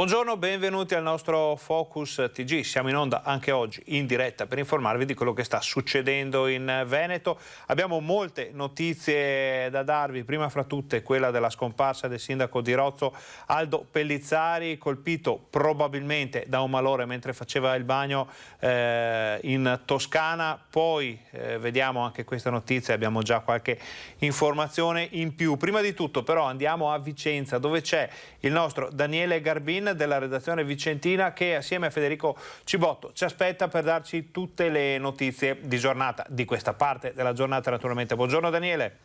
Buongiorno, benvenuti al nostro Focus TG. Siamo in onda anche oggi in diretta per informarvi di quello che sta succedendo in Veneto. Abbiamo molte notizie da darvi, prima fra tutte quella della scomparsa del sindaco di Rozzo, Aldo Pellizzari, colpito probabilmente da un malore mentre faceva il bagno in Toscana. Poi vediamo anche questa notizia, abbiamo già qualche informazione in più. Prima di tutto però andiamo a Vicenza, dove c'è il nostro Daniele Garbin della redazione vicentina, che assieme a Federico Cibotto ci aspetta per darci tutte le notizie di giornata, di questa parte della giornata naturalmente. Buongiorno Daniele.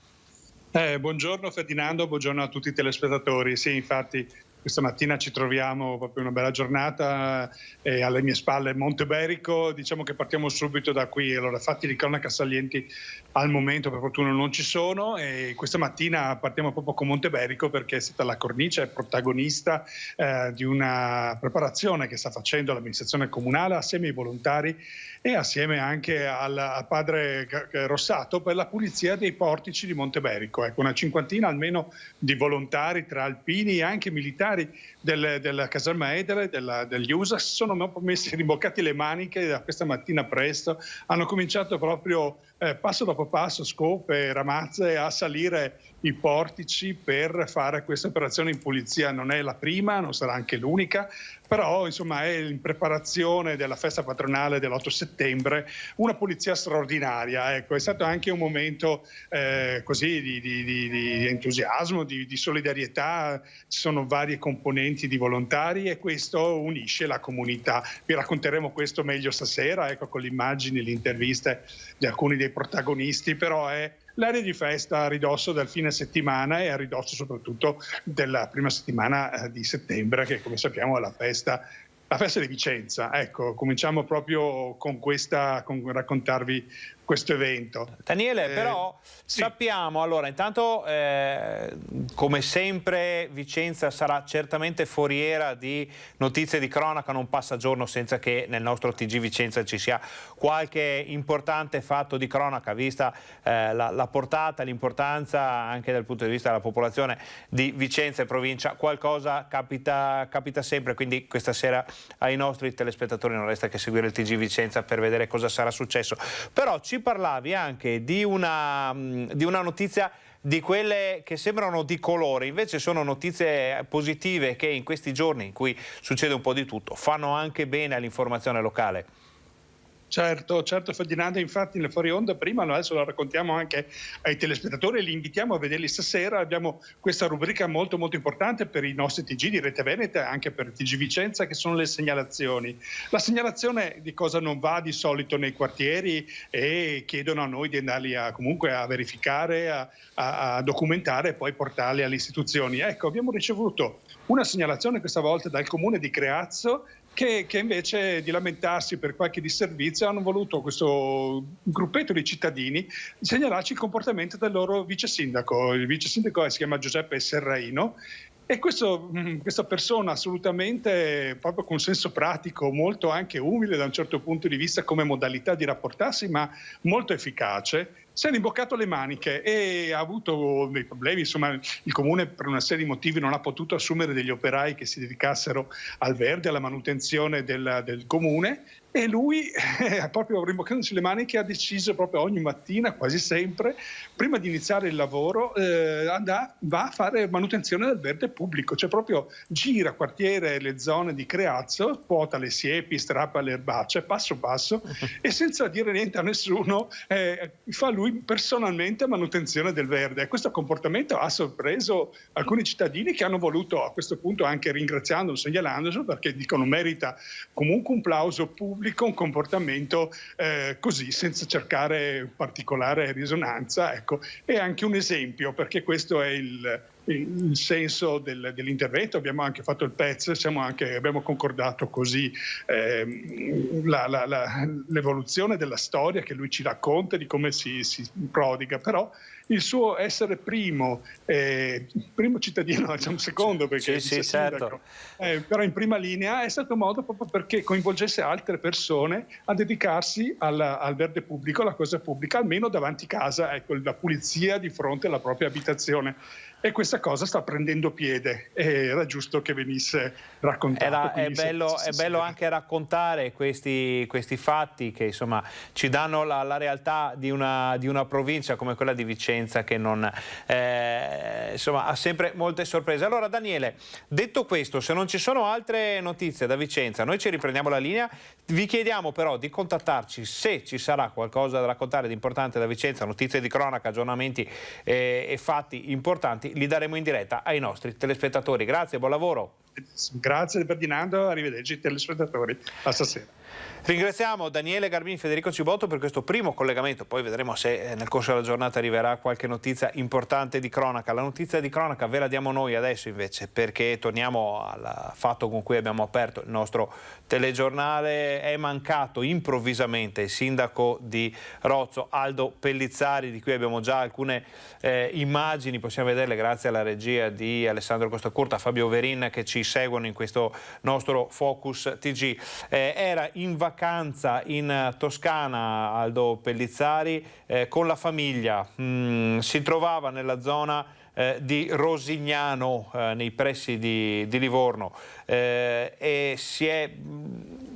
Buongiorno Ferdinando, buongiorno a tutti i telespettatori. Sì, infatti questa mattina ci troviamo proprio una bella giornata, alle mie spalle Monteberico. Diciamo che partiamo subito da qui. Allora, fatti di cronaca salienti al momento per fortuna non ci sono, e questa mattina partiamo proprio con Monteberico perché è stata la cornice protagonista di una preparazione che sta facendo l'amministrazione comunale assieme ai volontari e assieme anche al padre Rossato per la pulizia dei portici di Monteberico. Ecco, una cinquantina almeno di volontari tra alpini e anche militari della caserma Edere, degli USAS, sono messi rimboccati le maniche da questa mattina presto. Hanno cominciato proprio passo dopo passo, scope e ramazze, a salire i portici per fare questa operazione in pulizia. Non è la prima, non sarà anche l'unica, però insomma è in preparazione della festa patronale dell'8 settembre, una pulizia straordinaria. Ecco, è stato anche un momento così di entusiasmo, di solidarietà. Ci sono varie componenti di volontari e questo unisce la comunità. Vi racconteremo questo meglio stasera, ecco, con le immagini, le interviste di alcuni dei protagonisti, però è l'area di festa a ridosso del fine settimana e a ridosso soprattutto della prima settimana di settembre, che come sappiamo è la festa di Vicenza. Ecco, cominciamo proprio con raccontarvi questo evento. Daniele, però sì. Sappiamo, allora, intanto come sempre Vicenza sarà certamente foriera di notizie di cronaca, non passa giorno senza che nel nostro TG Vicenza ci sia qualche importante fatto di cronaca, vista la portata, l'importanza anche dal punto di vista della popolazione di Vicenza e provincia. Qualcosa capita sempre, quindi questa sera ai nostri telespettatori non resta che seguire il TG Vicenza per vedere cosa sarà successo. Però ci parlavi anche di una notizia di quelle che sembrano di colore, invece sono notizie positive che in questi giorni in cui succede un po' di tutto fanno anche bene all'informazione locale. Certo Ferdinando, infatti nel fuori onda prima, adesso lo raccontiamo anche ai telespettatori e li invitiamo a vederli stasera. Abbiamo questa rubrica molto importante per i nostri TG di Rete Veneta e anche per il TG Vicenza, che sono le segnalazioni. La segnalazione di cosa non va di solito nei quartieri e chiedono a noi di andarli comunque a verificare, a documentare e poi portarli alle istituzioni. Ecco, abbiamo ricevuto una segnalazione questa volta dal comune di Creazzo che invece di lamentarsi per qualche disservizio hanno voluto, questo gruppetto di cittadini, segnalarci il comportamento del loro vice sindaco. Il vice sindaco si chiama Giuseppe Serraino e questa persona assolutamente proprio con senso pratico, molto anche umile da un certo punto di vista come modalità di rapportarsi, ma molto efficace, si è rimboccato le maniche e ha avuto dei problemi. Insomma, il comune per una serie di motivi non ha potuto assumere degli operai che si dedicassero al verde, alla manutenzione del comune, e lui, proprio rimboccandosi le maniche, ha deciso proprio ogni mattina, quasi sempre, prima di iniziare il lavoro, va a fare manutenzione del verde pubblico, cioè proprio gira quartiere le zone di Creazzo, puota le siepi, strappa le erbacce passo passo e senza dire niente a nessuno fa lui personalmente manutenzione del verde. E questo comportamento ha sorpreso alcuni cittadini che hanno voluto a questo punto, anche ringraziandolo, segnalandolo, perché dicono merita comunque un plauso pubblico, un comportamento così, senza cercare particolare risonanza. Ecco, è anche un esempio, perché questo è il senso dell'intervento. Abbiamo anche fatto il PEZ, abbiamo concordato così l'evoluzione della storia che lui ci racconta, di come si prodiga, però il suo essere primo cittadino, diciamo secondo, perché sì, certo. Però in prima linea è stato modo proprio perché coinvolgesse altre persone a dedicarsi al verde pubblico, alla cosa pubblica, almeno davanti casa, ecco, la pulizia di fronte alla propria abitazione. e questa cosa sta prendendo piede, era giusto che venisse raccontato. È bello anche raccontare questi fatti che insomma ci danno la realtà di una provincia come quella di Vicenza, che non insomma ha sempre molte sorprese. Allora Daniele, detto questo, se non ci sono altre notizie da Vicenza, noi ci riprendiamo la linea. Vi chiediamo però di contattarci se ci sarà qualcosa da raccontare di importante da Vicenza, notizie di cronaca, aggiornamenti e fatti importanti, li daremo in diretta ai nostri telespettatori. Grazie, buon lavoro. Grazie Ferdinando, arrivederci telespettatori, a stasera. Ringraziamo Daniele Garbin, Federico Cibotto per questo primo collegamento, poi vedremo se nel corso della giornata arriverà qualche notizia importante di cronaca. La notizia di cronaca ve la diamo noi adesso invece, perché torniamo al fatto con cui abbiamo aperto il nostro telegiornale. È mancato improvvisamente il sindaco di Rozzo, Aldo Pellizzari, di cui abbiamo già alcune immagini, possiamo vederle grazie alla regia di Alessandro Costacurta, Fabio Verin, che ci seguono in questo nostro Focus TG. Era in vacanza in Toscana Aldo Pellizzari con la famiglia, si trovava nella zona di Rosignano, nei pressi di Livorno, e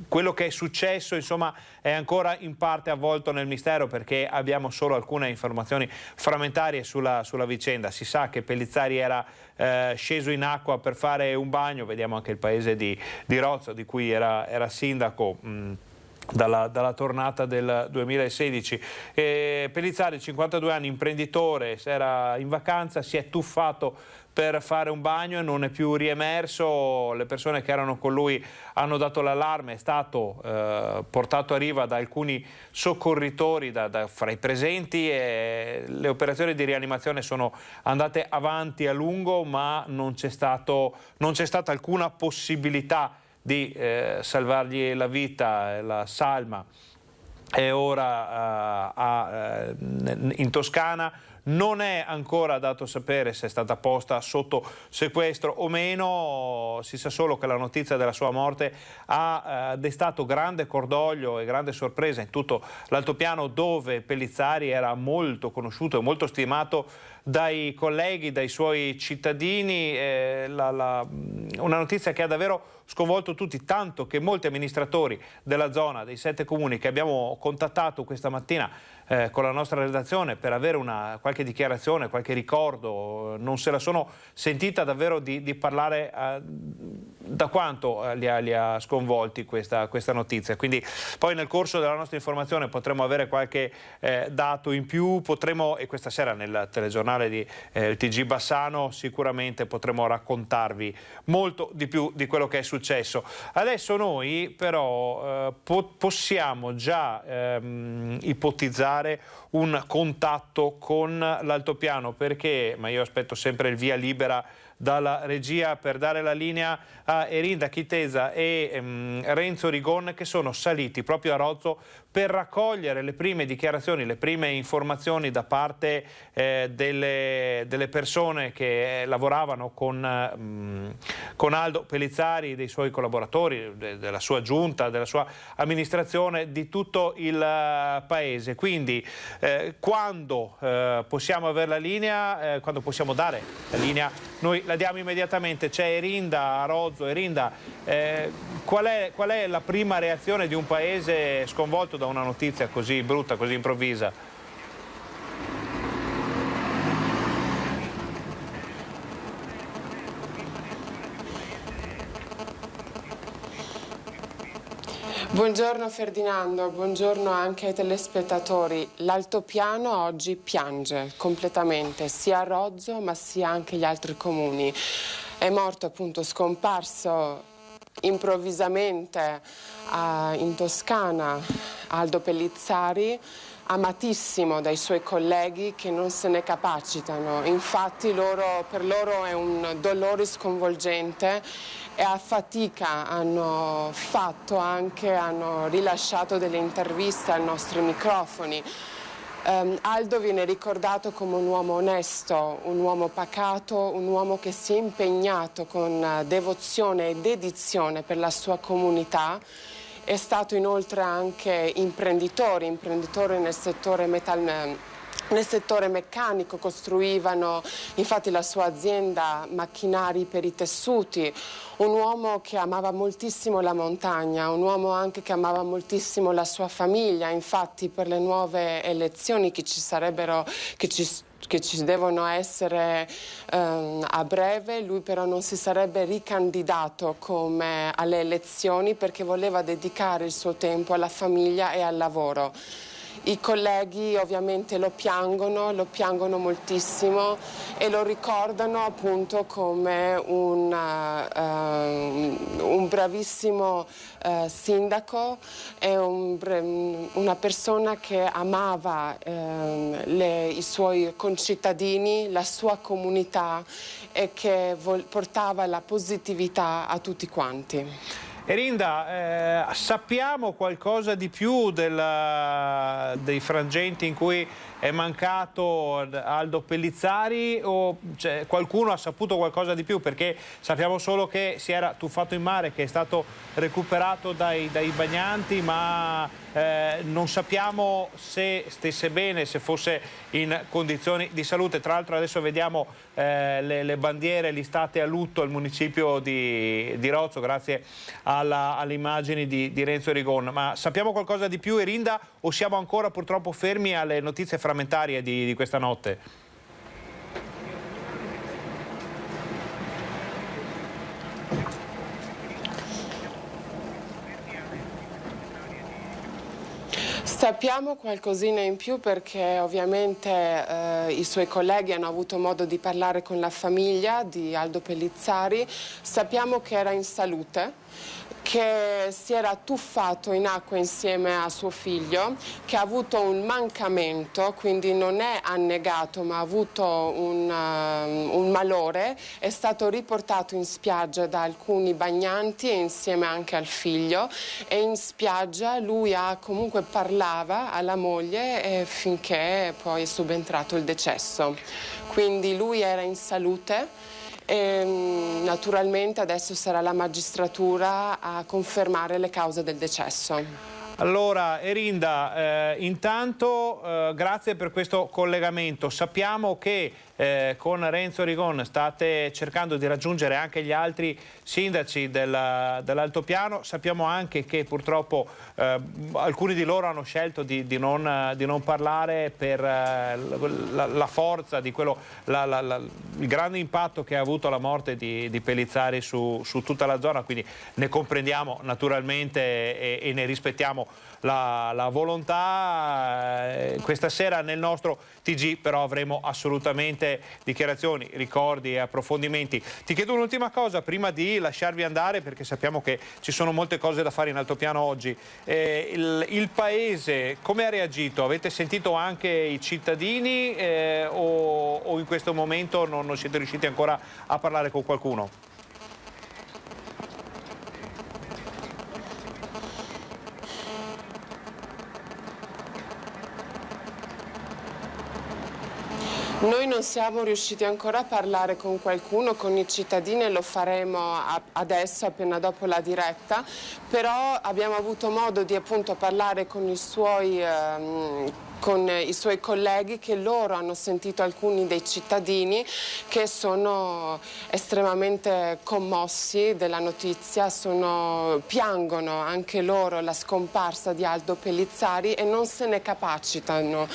quello che è successo insomma è ancora in parte avvolto nel mistero, perché abbiamo solo alcune informazioni frammentarie sulla vicenda. Si sa che Pellizzari era sceso in acqua per fare un bagno, vediamo anche il paese di Rozzo, di cui era sindaco dalla tornata del 2016. Pellizzari, 52 anni, imprenditore, era in vacanza, si è tuffato per fare un bagno e non è più riemerso. Le persone che erano con lui hanno dato l'allarme, è stato portato a riva da alcuni soccorritori fra i presenti, e le operazioni di rianimazione sono andate avanti a lungo, ma non c'è stata alcuna possibilità di salvargli la vita. La salma è ora in Toscana. Non è ancora dato sapere se è stata posta sotto sequestro o meno, si sa solo che la notizia della sua morte ha destato grande cordoglio e grande sorpresa in tutto l'altopiano, dove Pellizzari era molto conosciuto e molto stimato dai colleghi, dai suoi cittadini. Una notizia che ha davvero sconvolto tutti, tanto che molti amministratori della zona, dei 7 comuni che abbiamo contattato questa mattina con la nostra redazione per avere qualche dichiarazione, qualche ricordo, non se la sono sentita davvero di parlare da quanto li ha sconvolti questa notizia. Quindi poi nel corso della nostra informazione potremo avere qualche dato in più, e questa sera nel telegiornale di TG Bassano sicuramente potremo raccontarvi molto di più di quello che è successo. Adesso noi però possiamo già ipotizzare un contatto con l'altopiano, perché, ma io aspetto sempre il via libera dalla regia per dare la linea a Erinda Chitesa e Renzo Rigon, che sono saliti proprio a Rozzo per raccogliere le prime dichiarazioni, le prime informazioni da parte delle persone che lavoravano con Aldo Pellizzari, dei suoi collaboratori, della sua giunta, della sua amministrazione, di tutto il paese. Quindi quando possiamo avere la linea, quando possiamo dare la linea, noi la diamo immediatamente. C'è Erinda a Rozzo. Erinda, qual è la prima reazione di un paese sconvolto da una notizia così brutta, così improvvisa? Buongiorno Ferdinando, buongiorno anche ai telespettatori. L'altopiano oggi piange completamente, sia a Rozzo ma sia anche gli altri comuni. È morto, appunto, scomparso improvvisamente in Toscana Aldo Pellizzari, amatissimo dai suoi colleghi che non se ne capacitano. Infatti per loro è un dolore sconvolgente, e a fatica hanno rilasciato delle interviste ai nostri microfoni. Aldo viene ricordato come un uomo onesto, un uomo pacato, un uomo che si è impegnato con devozione e dedizione per la sua comunità. È stato inoltre anche imprenditore nel settore nel settore meccanico, costruivano infatti la sua azienda macchinari per i tessuti, un uomo che amava moltissimo la montagna, un uomo anche che amava moltissimo la sua famiglia. Infatti per le nuove elezioni che ci devono essere a breve, lui però non si sarebbe ricandidato come alle elezioni perché voleva dedicare il suo tempo alla famiglia e al lavoro. I colleghi ovviamente lo piangono moltissimo e lo ricordano appunto come un bravissimo sindaco e una persona che amava i suoi concittadini, la sua comunità e che portava la positività a tutti quanti. Erinda, sappiamo qualcosa di più dei frangenti in cui è mancato Aldo Pellizzari o qualcuno ha saputo qualcosa di più? Perché sappiamo solo che si era tuffato in mare, che è stato recuperato dai bagnanti, ma non sappiamo se stesse bene, se fosse in condizioni di salute. Tra l'altro adesso vediamo le bandiere listate a lutto al municipio di Rozzo grazie alle immagini di Renzo Rigon. Ma sappiamo qualcosa di più, Erinda, o siamo ancora purtroppo fermi alle notizie frammentarie di questa notte? Sappiamo qualcosina in più perché ovviamente i suoi colleghi hanno avuto modo di parlare con la famiglia di Aldo Pellizzari. Sappiamo che era in salute, che si era tuffato in acqua insieme a suo figlio, che ha avuto un mancamento, quindi non è annegato ma ha avuto un malore, è stato riportato in spiaggia da alcuni bagnanti e insieme anche al figlio, e in spiaggia lui comunque parlava alla moglie finché poi è subentrato il decesso. Quindi lui era in salute. E naturalmente adesso sarà la magistratura a confermare le cause del decesso. Allora, Erinda, intanto grazie per questo collegamento. Sappiamo che con Renzo Rigon state cercando di raggiungere anche gli altri sindaci dell'altopiano. Sappiamo anche che purtroppo alcuni di loro hanno scelto di non parlare per la forza di quello, il grande impatto che ha avuto la morte di Pellizzari su tutta la zona, quindi ne comprendiamo naturalmente e ne rispettiamo la volontà. Questa sera nel nostro TG però avremo assolutamente dichiarazioni, ricordi e approfondimenti. Ti chiedo un'ultima cosa prima di lasciarvi andare, perché sappiamo che ci sono molte cose da fare in altopiano oggi. Il paese come ha reagito? Avete sentito anche i cittadini o in questo momento non siete riusciti ancora a parlare con qualcuno? Noi non siamo riusciti ancora a parlare con qualcuno, con i cittadini, e lo faremo adesso, appena dopo la diretta, però abbiamo avuto modo di appunto parlare con i suoi colleghi, che loro hanno sentito alcuni dei cittadini che sono estremamente commossi della notizia, piangono anche loro la scomparsa di Aldo Pellizzari e non se ne capacitano.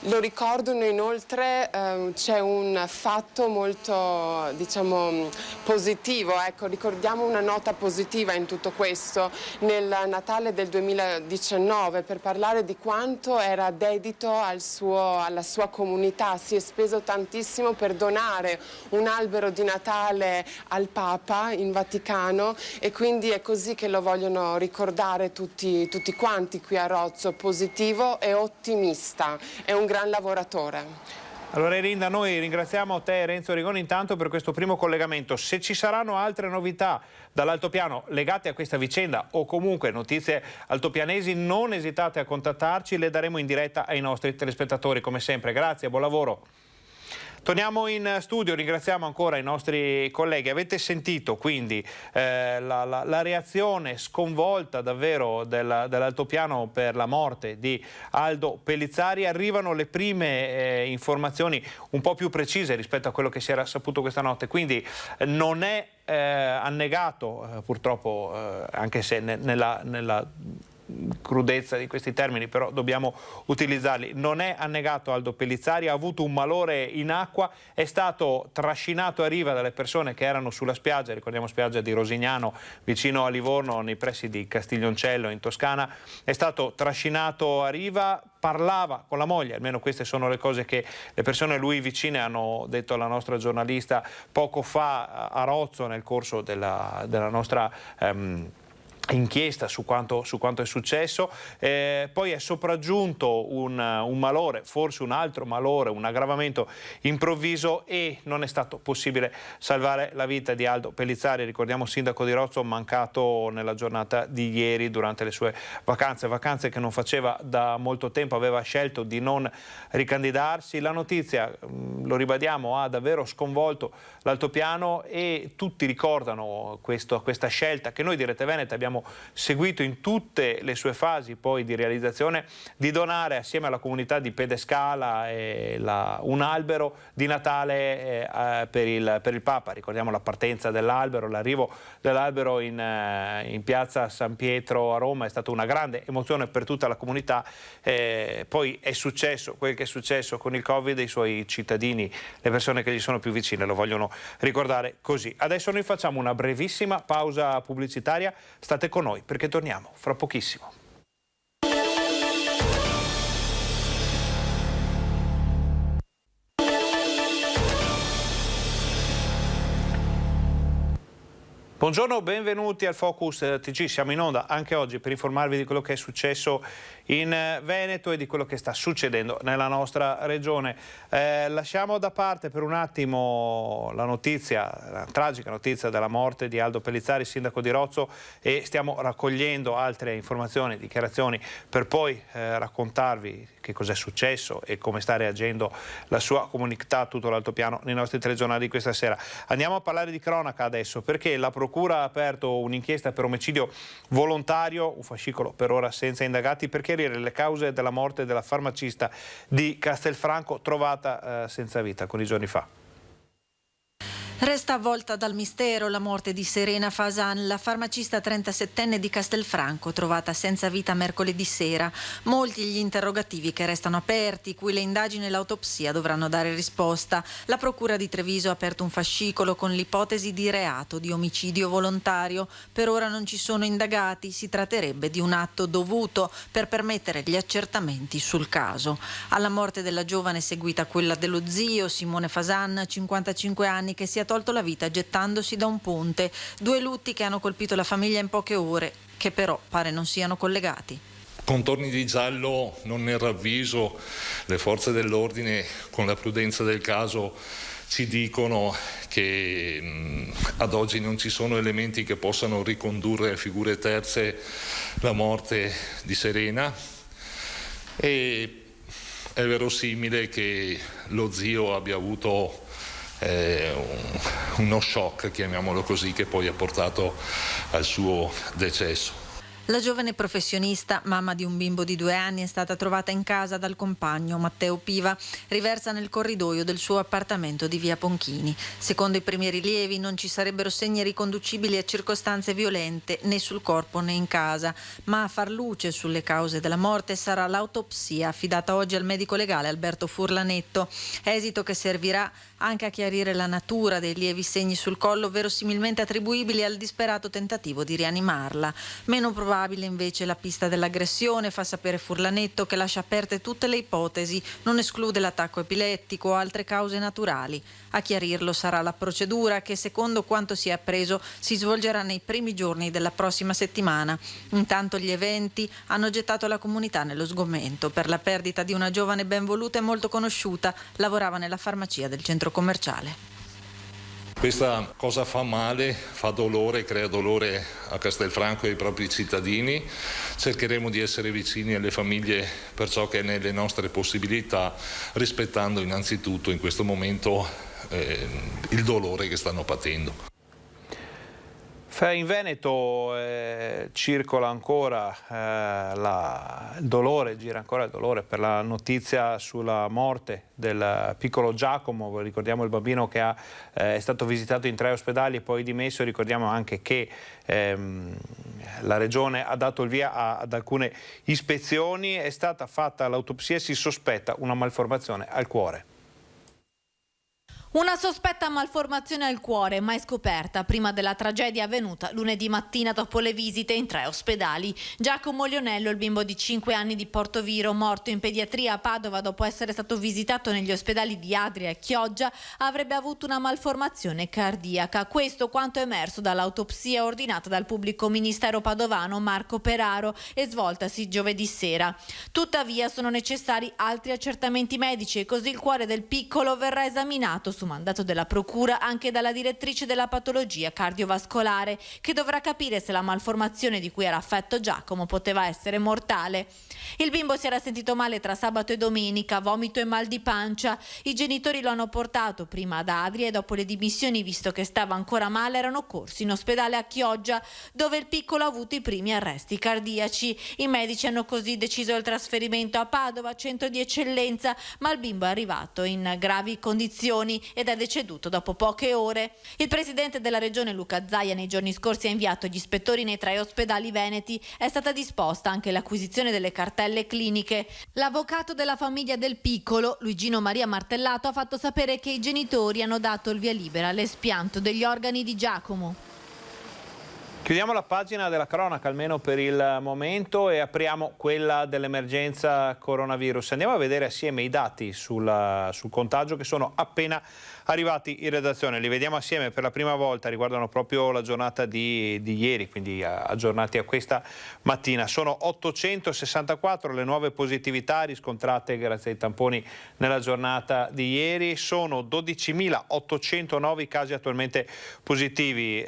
Lo ricordano inoltre, c'è un fatto molto, diciamo, positivo, ecco, ricordiamo una nota positiva in tutto questo. Nel Natale del 2019, per parlare di quanto era dedito alla sua comunità, si è speso tantissimo per donare un albero di Natale al Papa in Vaticano, e quindi è così che lo vogliono ricordare tutti quanti qui a Rozzo: positivo e ottimista, è un gran lavoratore. Allora Erinda, noi ringraziamo te e Renzo Rigon intanto per questo primo collegamento. Se ci saranno altre novità dall'altopiano legate a questa vicenda o comunque notizie altopianesi, non esitate a contattarci, le daremo in diretta ai nostri telespettatori come sempre. Grazie, buon lavoro. Torniamo in studio, ringraziamo ancora i nostri colleghi. Avete sentito quindi la reazione sconvolta davvero dell'altopiano per la morte di Aldo Pellizzari. Arrivano le prime informazioni un po' più precise rispetto a quello che si era saputo questa notte, quindi non è annegato purtroppo, anche se nella crudezza di questi termini, però dobbiamo utilizzarli. Non è annegato Aldo Pellizzari, ha avuto un malore in acqua, è stato trascinato a riva dalle persone che erano sulla spiaggia, ricordiamo spiaggia di Rosignano vicino a Livorno nei pressi di Castiglioncello in Toscana, è stato trascinato a riva, parlava con la moglie, almeno queste sono le cose che le persone a lui vicine hanno detto alla nostra giornalista poco fa a Rozzo nel corso della nostra inchiesta su quanto è successo. Poi è sopraggiunto un malore, forse un altro malore, un aggravamento improvviso, e non è stato possibile salvare la vita di Aldo Pellizzari. Ricordiamo sindaco di Rozzo mancato nella giornata di ieri durante le sue vacanze che non faceva da molto tempo, aveva scelto di non ricandidarsi. La notizia, lo ribadiamo, ha davvero sconvolto l'altopiano e tutti ricordano questa scelta che noi di Rete Veneta abbiamo seguito in tutte le sue fasi poi di realizzazione, di donare assieme alla comunità di Pedescala un albero di Natale per il Papa. Ricordiamo la partenza dell'albero, l'arrivo dell'albero in piazza San Pietro a Roma, è stata una grande emozione per tutta la comunità. Poi è successo quel che è successo con il Covid, i suoi cittadini, le persone che gli sono più vicine lo vogliono ricordare così. Adesso noi facciamo una brevissima pausa pubblicitaria, state con noi perché torniamo fra pochissimo. Buongiorno, benvenuti al Focus TG. Siamo in onda anche oggi per informarvi di quello che è successo in Veneto e di quello che sta succedendo nella nostra regione. Lasciamo da parte per un attimo la tragica notizia della morte di Aldo Pellizzari, sindaco di Rozzo, e stiamo raccogliendo altre informazioni, dichiarazioni, per poi raccontarvi che cos'è successo e come sta reagendo la sua comunità, tutto l'altopiano, nei nostri telegiornali di questa sera. Andiamo a parlare di cronaca adesso, perché la Procura ha aperto un'inchiesta per omicidio volontario, un fascicolo per ora senza indagati, per chiarire le cause della morte della farmacista di Castelfranco trovata senza vita alcuni giorni fa. Resta avvolta dal mistero la morte di Serena Fasan, la farmacista 37enne di Castelfranco, trovata senza vita mercoledì sera. Molti gli interrogativi che restano aperti, cui le indagini e l'autopsia dovranno dare risposta. La Procura di Treviso ha aperto un fascicolo con l'ipotesi di reato di omicidio volontario. Per ora non ci sono indagati, si tratterebbe di un atto dovuto per permettere gli accertamenti sul caso. Alla morte della giovane è seguita quella dello zio Simone Fasan, 55 anni, che si è tolto la vita gettandosi da un ponte. Due lutti che hanno colpito la famiglia in poche ore, che però pare non siano collegati. Contorni di giallo non nel ravviso, le forze dell'ordine con la prudenza del caso ci dicono che ad oggi non ci sono elementi che possano ricondurre a figure terze la morte di Serena, e è verosimile che lo zio abbia avuto uno shock, chiamiamolo così, che poi ha portato al suo decesso. La giovane professionista, mamma di un bimbo di 2 anni, è stata trovata in casa dal compagno Matteo Piva, riversa nel corridoio del suo appartamento di via Ponchini. Secondo i primi rilievi non ci sarebbero segni riconducibili a circostanze violente né sul corpo né in casa, ma a far luce sulle cause della morte sarà l'autopsia affidata oggi al medico legale Alberto Furlanetto, esito che servirà anche a chiarire la natura dei lievi segni sul collo verosimilmente attribuibili al disperato tentativo di rianimarla. Meno probabile invece la pista dell'aggressione, fa sapere Furlanetto, che lascia aperte tutte le ipotesi, non esclude l'attacco epilettico o altre cause naturali. A chiarirlo sarà la procedura che, secondo quanto si è appreso, si svolgerà nei primi giorni della prossima settimana. Intanto gli eventi hanno gettato la comunità nello sgomento per la perdita di una giovane ben voluta e molto conosciuta, lavorava nella farmacia del centro commerciale. Questa cosa fa male, fa dolore, crea dolore a Castelfranco e ai propri cittadini. Cercheremo di essere vicini alle famiglie per ciò che è nelle nostre possibilità, rispettando innanzitutto in questo momento il dolore che stanno patendo. In Veneto circola ancora il dolore, gira ancora il dolore per la notizia sulla morte del piccolo Giacomo. Ricordiamo il bambino che è stato visitato in 3 ospedali e poi dimesso. Ricordiamo anche che la Regione ha dato il via ad alcune ispezioni, è stata fatta l'autopsia e si sospetta una malformazione al cuore. Una sospetta malformazione al cuore, mai scoperta prima della tragedia avvenuta lunedì mattina dopo le visite in 3 ospedali. Giacomo Lionello, il bimbo di 5 anni di Portoviro, morto in pediatria a Padova dopo essere stato visitato negli ospedali di Adria e Chioggia, avrebbe avuto una malformazione cardiaca. Questo quanto emerso dall'autopsia ordinata dal pubblico ministero padovano Marco Peraro e svoltasi giovedì sera. Tuttavia sono necessari altri accertamenti medici e così il cuore del piccolo verrà esaminato su mandato della procura anche dalla direttrice della patologia cardiovascolare, che dovrà capire se la malformazione di cui era affetto Giacomo poteva essere mortale. Il bimbo si era sentito male tra sabato e domenica, vomito e mal di pancia. I genitori lo hanno portato prima ad Adria e dopo le dimissioni, visto che stava ancora male, erano corsi in ospedale a Chioggia, dove il piccolo ha avuto i primi arresti cardiaci. I medici hanno così deciso il trasferimento a Padova, centro di eccellenza, ma il bimbo è arrivato in gravi condizioni ed è deceduto dopo poche ore. Il presidente della regione Luca Zaia nei giorni scorsi ha inviato gli ispettori nei 3 ospedali veneti. È stata disposta anche l'acquisizione delle cartelle cliniche. L'avvocato della famiglia del piccolo, Luigino Maria Martellato, ha fatto sapere che i genitori hanno dato il via libera all'espianto degli organi di Giacomo. Chiudiamo la pagina della cronaca almeno per il momento e apriamo quella dell'emergenza coronavirus. Andiamo a vedere assieme i dati sul contagio che sono appena arrivati in redazione. Li vediamo assieme per la prima volta, riguardano proprio la giornata di ieri, quindi aggiornati a questa mattina. Sono 864 le nuove positività riscontrate grazie ai tamponi nella giornata di ieri. Sono 12.809 i casi attualmente positivi.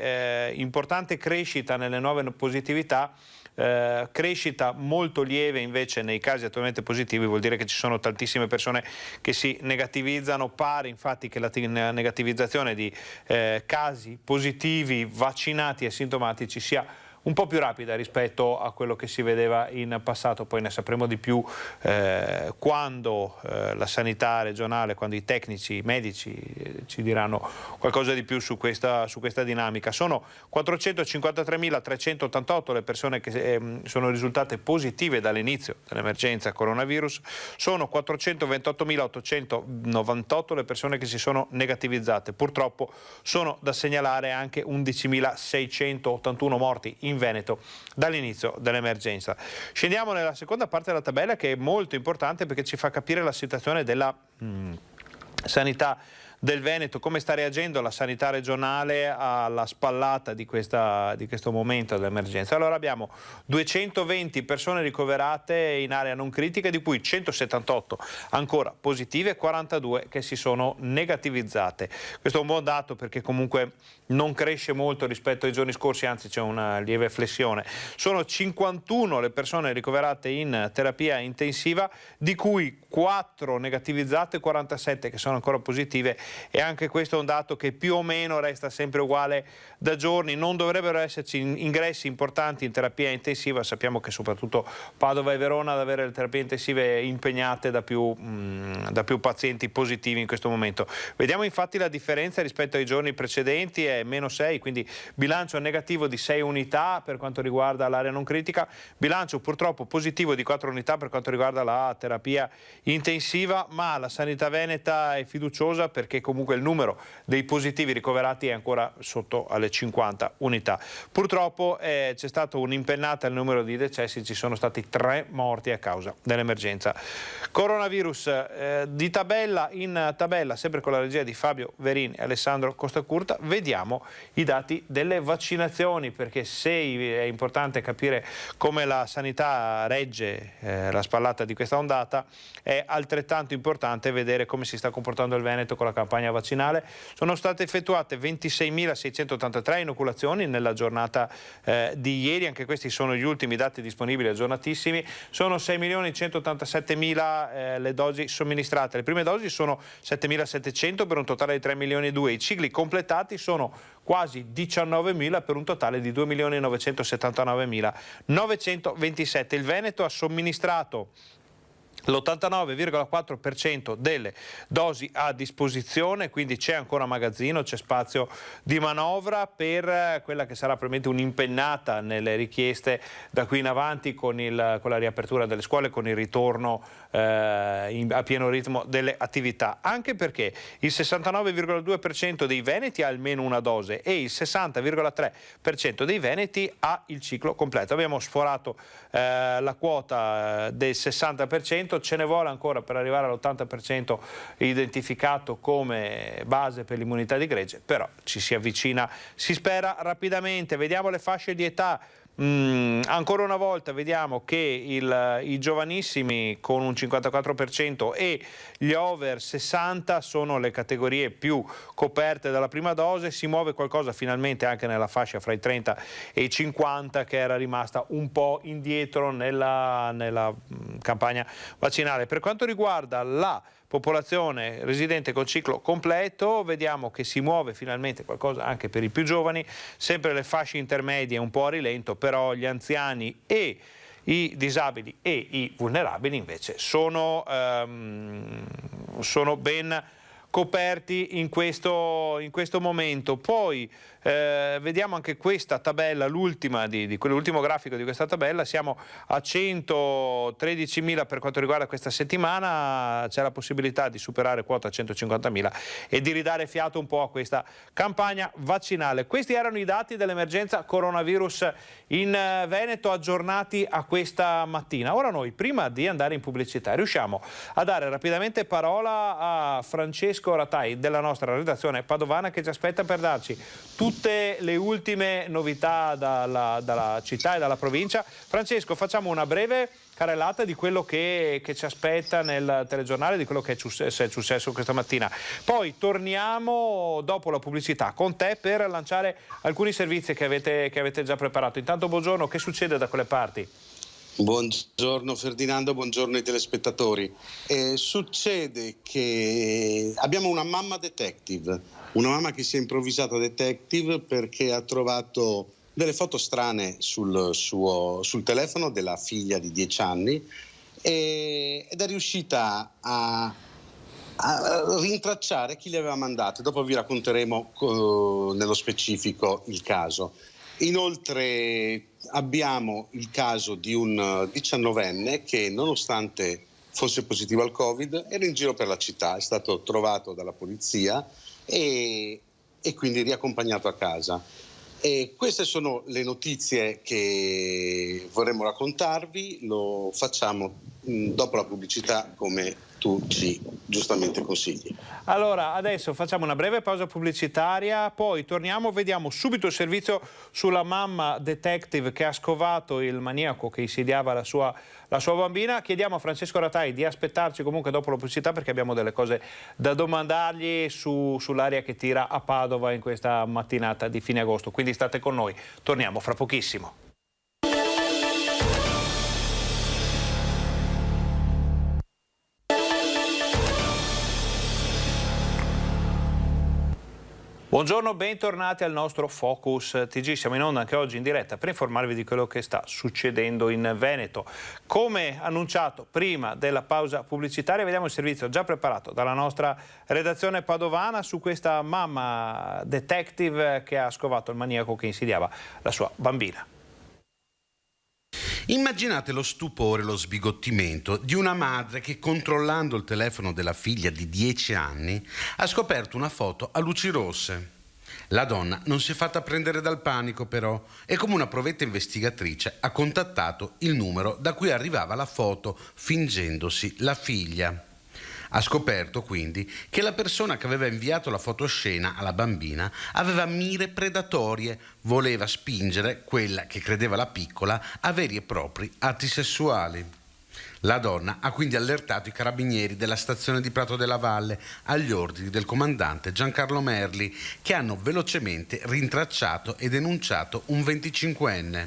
Importante crescita nelle nuove positività, crescita molto lieve invece nei casi attualmente positivi. Vuol dire che ci sono tantissime persone che si negativizzano. Pare infatti che la negativizzazione di casi positivi vaccinati e asintomatici sia un po' più rapida rispetto a quello che si vedeva in passato. Poi ne sapremo di più quando la sanità regionale, quando i tecnici, i medici ci diranno qualcosa di più su questa dinamica. Sono 453.388 le persone che sono risultate positive dall'inizio dell'emergenza coronavirus. Sono 428.898 le persone che si sono negativizzate. Purtroppo sono da segnalare anche 11.681 morti in Veneto dall'inizio dell'emergenza. Scendiamo nella seconda parte della tabella, che è molto importante perché ci fa capire la situazione della sanità del Veneto, come sta reagendo la sanità regionale alla spallata di questo momento dell'emergenza. Allora abbiamo 220 persone ricoverate in area non critica, di cui 178 ancora positive e 42 che si sono negativizzate. Questo è un buon dato perché comunque non cresce molto rispetto ai giorni scorsi, anzi c'è una lieve flessione. Sono 51 le persone ricoverate in terapia intensiva, di cui 4 negativizzate e 47 che sono ancora positive, e anche questo è un dato che più o meno resta sempre uguale da giorni. Non dovrebbero esserci ingressi importanti in terapia intensiva. Sappiamo che soprattutto Padova e Verona ad avere le terapie intensive impegnate da più pazienti positivi in questo momento. Vediamo infatti la differenza rispetto ai giorni precedenti, è -6, quindi bilancio negativo di 6 unità per quanto riguarda l'area non critica, bilancio purtroppo positivo di 4 unità per quanto riguarda la terapia intensiva, ma la sanità veneta è fiduciosa perché comunque il numero dei positivi ricoverati è ancora sotto alle 50 unità. Purtroppo c'è stata un'impennata al numero di decessi, ci sono stati 3 morti a causa dell'emergenza coronavirus. Di tabella in tabella, sempre con la regia di Fabio Verini e Alessandro Costacurta, vediamo i dati delle vaccinazioni, perché se è importante capire come la sanità regge la spallata di questa ondata, è altrettanto importante vedere come si sta comportando il Veneto con la campagna campagna vaccinale. Sono state effettuate 26.683 inoculazioni nella giornata di ieri, anche questi sono gli ultimi dati disponibili, aggiornatissimi. Sono 6.187.000 le dosi somministrate. Le prime dosi sono 7.700 per un totale di 3.200.000. I cicli completati sono quasi 19.000 per un totale di 2.979.927. Il Veneto ha somministrato l'89,4% delle dosi a disposizione, quindi c'è ancora magazzino, c'è spazio di manovra per quella che sarà probabilmente un'impennata nelle richieste da qui in avanti con la riapertura delle scuole, con il ritorno a pieno ritmo delle attività, anche perché il 69,2% dei veneti ha almeno una dose e il 60,3% dei veneti ha il ciclo completo. Abbiamo sforato la quota del 60%, ce ne vuole ancora per arrivare all'80% identificato come base per l'immunità di gregge, però ci si avvicina, si spera, rapidamente. Vediamo le fasce di età. Ancora una volta vediamo che i giovanissimi con un 54% e gli over 60 sono le categorie più coperte dalla prima dose. Si muove qualcosa finalmente anche nella fascia fra i 30 e i 50, che era rimasta un po' indietro nella campagna vaccinale. Per quanto riguarda la popolazione residente col ciclo completo, vediamo che si muove finalmente qualcosa anche per i più giovani, sempre le fasce intermedie un po' a rilento, però gli anziani e i disabili e i vulnerabili invece sono ben coperti in questo momento. Poi vediamo anche questa tabella, l'ultima di quell'ultimo grafico di questa tabella. Siamo a 113.000 per quanto riguarda questa settimana, c'è la possibilità di superare quota 150.000 e di ridare fiato un po' a questa campagna vaccinale. Questi erano i dati dell'emergenza coronavirus in Veneto aggiornati a questa mattina. Ora noi, prima di andare in pubblicità, riusciamo a dare rapidamente parola a Francesco Ratai della nostra redazione padovana, che ci aspetta per darci tutte le ultime novità dalla città e dalla provincia. Francesco, facciamo una breve carrellata di quello che ci aspetta nel telegiornale, di quello che è successo questa mattina. Poi torniamo dopo la pubblicità con te per lanciare alcuni servizi che avete già preparato. Intanto buongiorno, che succede da quelle parti? Buongiorno Ferdinando, buongiorno ai telespettatori. Succede che abbiamo una mamma detective, una mamma che si è improvvisata detective perché ha trovato delle foto strane sul telefono della figlia di 10 anni ed è riuscita a rintracciare chi le aveva mandate. Dopo vi racconteremo nello specifico il caso. Inoltre abbiamo il caso di un 19enne che, nonostante fosse positivo al Covid, era in giro per la città, è stato trovato dalla polizia e quindi riaccompagnato a casa. E queste sono le notizie che vorremmo raccontarvi, lo facciamo dopo la pubblicità come tu ci giustamente consigli. Allora, adesso facciamo una breve pausa pubblicitaria, poi torniamo, vediamo subito il servizio sulla mamma detective che ha scovato il maniaco che insidiava la sua bambina. Chiediamo a Francesco Ratai di aspettarci comunque dopo la pubblicità, perché abbiamo delle cose da domandargli sull'aria che tira a Padova in questa mattinata di fine agosto. Quindi state con noi, torniamo fra pochissimo. Buongiorno, bentornati al nostro Focus TG. Siamo in onda anche oggi in diretta per informarvi di quello che sta succedendo in Veneto. Come annunciato prima della pausa pubblicitaria, vediamo il servizio già preparato dalla nostra redazione padovana su questa mamma detective che ha scovato il maniaco che insidiava la sua bambina. Immaginate lo stupore, lo sbigottimento di una madre che, controllando il telefono della figlia di 10 anni, ha scoperto una foto a luci rosse. La donna non si è fatta prendere dal panico, però, e come una provetta investigatrice ha contattato il numero da cui arrivava la foto fingendosi la figlia. Ha scoperto quindi che la persona che aveva inviato la fotoscena alla bambina aveva mire predatorie, voleva spingere quella che credeva la piccola a veri e propri atti sessuali. La donna ha quindi allertato i carabinieri della stazione di Prato della Valle agli ordini del comandante Giancarlo Merli, che hanno velocemente rintracciato e denunciato un 25enne.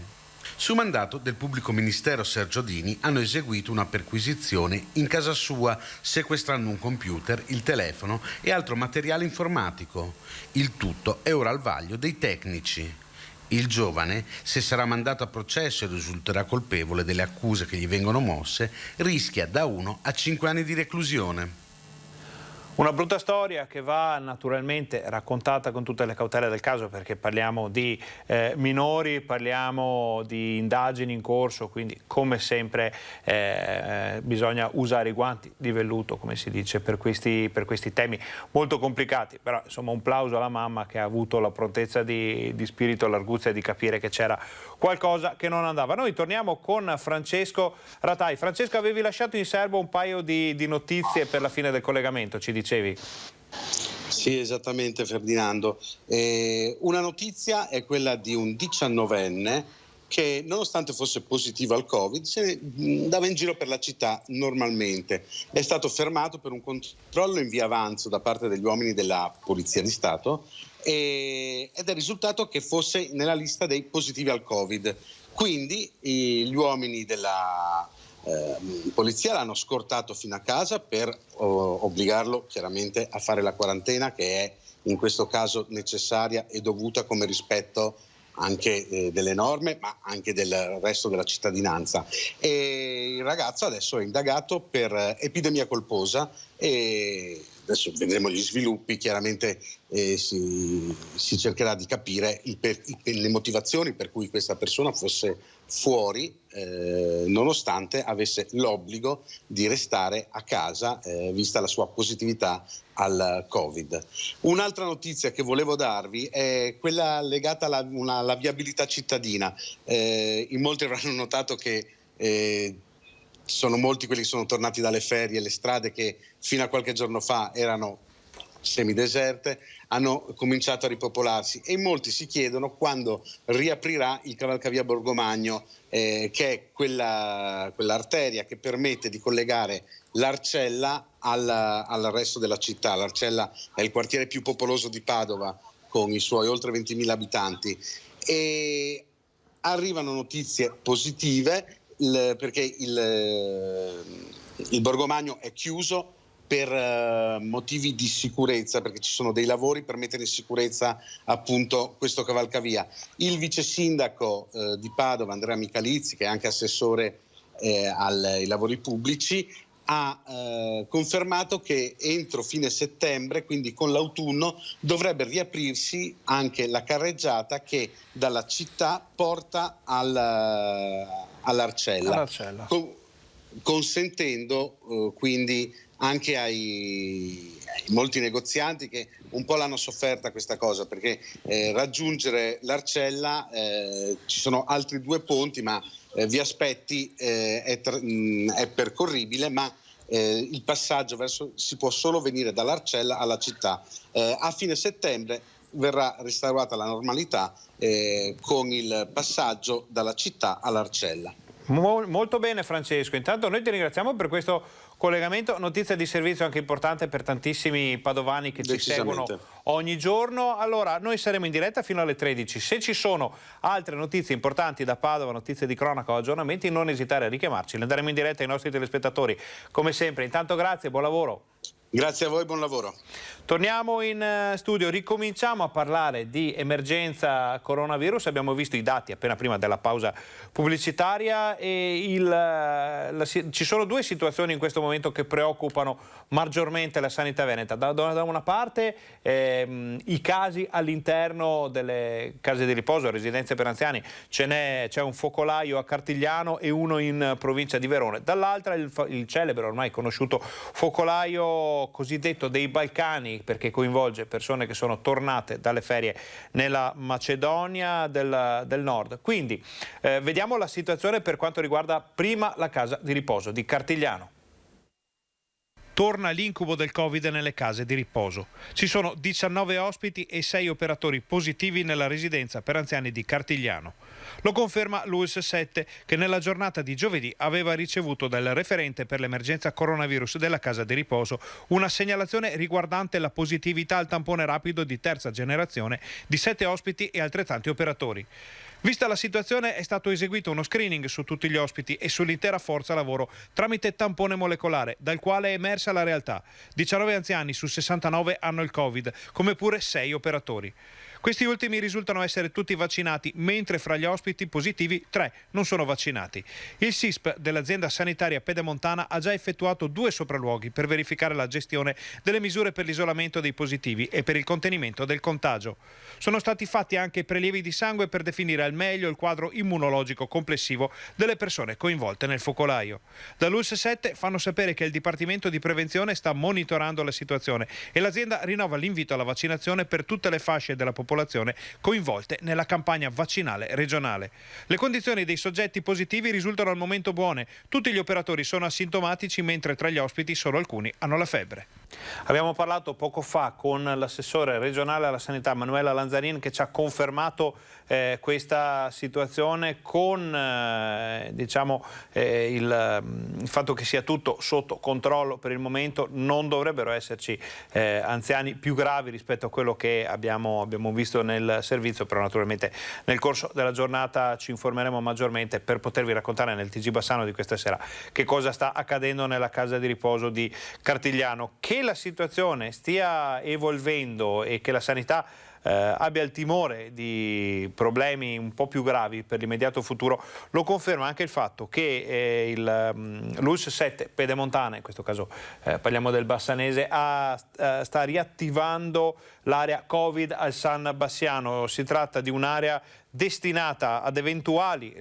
Su mandato del pubblico ministero Sergio Dini hanno eseguito una perquisizione in casa sua, sequestrando un computer, il telefono e altro materiale informatico. Il tutto è ora al vaglio dei tecnici. Il giovane, se sarà mandato a processo e risulterà colpevole delle accuse che gli vengono mosse, rischia da 1 a 5 anni di reclusione. Una brutta storia che va naturalmente raccontata con tutte le cautele del caso, perché parliamo di minori, parliamo di indagini in corso, quindi come sempre bisogna usare i guanti di velluto, come si dice, per questi temi molto complicati. Però insomma un plauso alla mamma che ha avuto la prontezza di spirito, l'arguzia di capire che c'era qualcosa che non andava. Noi torniamo con Francesco Ratai. Francesco, avevi lasciato in serbo un paio di notizie per la fine del collegamento, ci dicevi? Sì, esattamente Ferdinando. Una notizia è quella di un 19enne che, nonostante fosse positivo al Covid, se andava in giro per la città normalmente. È stato fermato per un controllo in via Avanzo da parte degli uomini della Polizia di Stato ed è risultato che fosse nella lista dei positivi al Covid. Quindi gli uomini della polizia l'hanno scortato fino a casa per obbligarlo chiaramente a fare la quarantena, che è in questo caso necessaria e dovuta come rispetto anche delle norme, ma anche del resto della cittadinanza. E il ragazzo adesso è indagato per epidemia colposa e adesso vedremo gli sviluppi. Chiaramente si cercherà di capire le motivazioni per cui questa persona fosse fuori, nonostante avesse l'obbligo di restare a casa, vista la sua positività al Covid. Un'altra notizia che volevo darvi è quella legata alla viabilità cittadina. In molti avranno notato che sono molti quelli che sono tornati dalle ferie, le strade che fino a qualche giorno fa erano semideserte hanno cominciato a ripopolarsi e molti si chiedono quando riaprirà il cavalcavia Borgomagno, che è quell'arteria che permette di collegare l'Arcella al resto della città. L'Arcella è il quartiere più popoloso di Padova con i suoi oltre 20.000 abitanti e arrivano notizie positive perché il Borgomagno è chiuso per motivi di sicurezza, perché ci sono dei lavori per mettere in sicurezza appunto questo cavalcavia. Il vice sindaco di Padova, Andrea Michalizzi, che è anche assessore ai lavori pubblici, ha confermato che entro fine settembre, quindi con l'autunno, dovrebbe riaprirsi anche la carreggiata che dalla città porta all'Arcella. Consentendo quindi anche ai molti negozianti che un po' l'hanno sofferta questa cosa, perché raggiungere l'Arcella ci sono altri 2 ponti, ma via Aspetti è percorribile, ma il passaggio si può solo venire dall'Arcella alla città. A fine settembre verrà restaurata la normalità con il passaggio dalla città all'Arcella. Molto bene Francesco, intanto noi ti ringraziamo per questo collegamento, notizia di servizio anche importante per tantissimi padovani che ci seguono ogni giorno. Allora noi saremo in diretta fino alle 13, se ci sono altre notizie importanti da Padova, notizie di cronaca o aggiornamenti, non esitare a richiamarci, le daremo in diretta ai nostri telespettatori come sempre. Intanto grazie, buon lavoro. Grazie a voi, buon lavoro. Torniamo in studio, ricominciamo a parlare di emergenza coronavirus. Abbiamo visto i dati appena prima della pausa pubblicitaria e ci sono 2 situazioni in questo momento che preoccupano maggiormente la sanità veneta. Da una parte i casi all'interno delle case di riposo, residenze per anziani, c'è un focolaio a Cartigliano e uno in provincia di Verona. Dall'altra il celebre, ormai conosciuto focolaio cosiddetto dei Balcani, perché coinvolge persone che sono tornate dalle ferie nella Macedonia del Nord. Quindi vediamo la situazione per quanto riguarda prima la casa di riposo di Cartigliano. Torna l'incubo del Covid nelle case di riposo. Ci sono 19 ospiti e 6 operatori positivi nella residenza per anziani di Cartigliano. Lo conferma l'ULSS 7, che nella giornata di giovedì aveva ricevuto dal referente per l'emergenza coronavirus della casa di riposo una segnalazione riguardante la positività al tampone rapido di terza generazione di 7 ospiti e altrettanti operatori. Vista la situazione, è stato eseguito uno screening su tutti gli ospiti e sull'intera forza lavoro tramite tampone molecolare, dal quale è emersa la realtà. 19 anziani su 69 hanno il Covid, come pure 6 operatori. Questi ultimi risultano essere tutti vaccinati, mentre fra gli ospiti positivi 3 non sono vaccinati. Il SISP dell'azienda sanitaria pedemontana ha già effettuato 2 sopralluoghi per verificare la gestione delle misure per l'isolamento dei positivi e per il contenimento del contagio. Sono stati fatti anche prelievi di sangue per definire al meglio il quadro immunologico complessivo delle persone coinvolte nel focolaio. Dall'ULSS 7 fanno sapere che il Dipartimento di Prevenzione sta monitorando la situazione e l'azienda rinnova l'invito alla vaccinazione per tutte le fasce della popolazione coinvolte nella campagna vaccinale regionale. Le condizioni dei soggetti positivi risultano al momento buone. Tutti gli operatori sono asintomatici, mentre tra gli ospiti solo alcuni hanno la febbre. Abbiamo parlato poco fa con l'assessore regionale alla sanità Manuela Lanzarin, che ci ha confermato questa situazione con il fatto che sia tutto sotto controllo per il momento. Non dovrebbero esserci anziani più gravi rispetto a quello che abbiamo visto nel servizio, però naturalmente nel corso della giornata ci informeremo maggiormente per potervi raccontare nel TG Bassano di questa sera che cosa sta accadendo nella casa di riposo di Cartigliano. Che la situazione stia evolvendo e che la sanità abbia il timore di problemi un po' più gravi per l'immediato futuro lo conferma anche il fatto che l'ULSS 7 pedemontana, in questo caso parliamo del bassanese, sta riattivando l'area Covid al San Bassiano. Si tratta di un'area destinata ad eventuali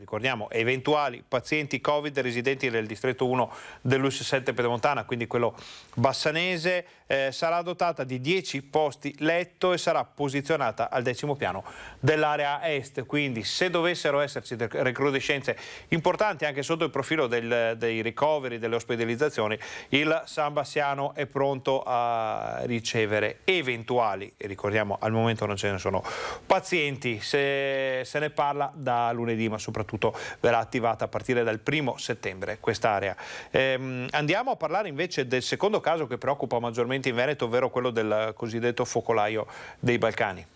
pazienti Covid residenti nel distretto 1 dell'ULSS 7 pedemontana, quindi quello bassanese. Sarà dotata di 10 posti letto e sarà posizionata al 10° piano dell'area est, quindi se dovessero esserci recrudescenze importanti anche sotto il profilo dei ricoveri, delle ospedalizzazioni, il San Bassiano è pronto a ricevere eventuali, e ricordiamo al momento non ce ne sono, pazienti. Se ne parla da lunedì, ma soprattutto verrà attivata a partire dal 1° settembre quest'area. Andiamo a parlare invece del secondo caso che preoccupa maggiormente in Veneto, ovvero quello del cosiddetto focolaio dei Balcani.